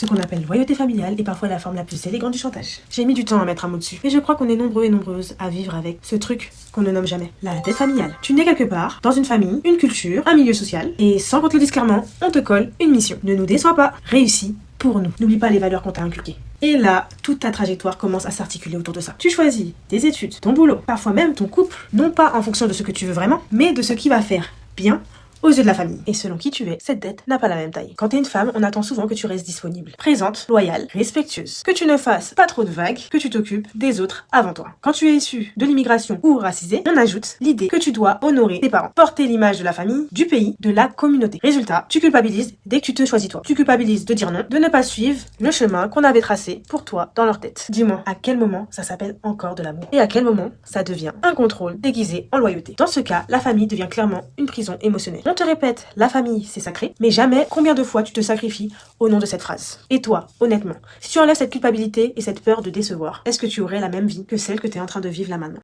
Ce qu'on appelle loyauté familiale est parfois la forme la plus élégante du chantage. J'ai mis du temps à mettre un mot dessus, mais je crois qu'on est nombreux et nombreuses à vivre avec ce truc qu'on ne nomme jamais, la dette familiale. Tu nais quelque part, dans une famille, une culture, un milieu social, et sans qu'on te le dise clairement, on te colle une mission. Ne nous déçois pas, réussis pour nous. N'oublie pas les valeurs qu'on t'a inculquées. Et là, toute ta trajectoire commence à s'articuler autour de ça. Tu choisis tes études, ton boulot, parfois même ton couple, non pas en fonction de ce que tu veux vraiment, mais de ce qui va faire bien aux yeux de la famille. Et selon qui tu es, cette dette n'a pas la même taille. Quand t'es une femme, on attend souvent que tu restes disponible, présente, loyale, respectueuse, que tu ne fasses pas trop de vagues, que tu t'occupes des autres avant toi. Quand tu es issu de l'immigration ou racisé, on ajoute l'idée que tu dois honorer tes parents, porter l'image de la famille, du pays, de la communauté. Résultat, tu culpabilises dès que tu te choisis toi. Tu culpabilises de dire non, de ne pas suivre le chemin qu'on avait tracé pour toi dans leur tête. Dis-moi, à quel moment ça s'appelle encore de l'amour? Et à quel moment ça devient un contrôle déguisé en loyauté? Dans ce cas, la famille devient clairement une prison émotionnelle. On te répète, la famille, c'est sacré, mais jamais combien de fois tu te sacrifies au nom de cette phrase. Et toi, honnêtement, si tu enlèves cette culpabilité et cette peur de décevoir, est-ce que tu aurais la même vie que celle que tu es en train de vivre là maintenant?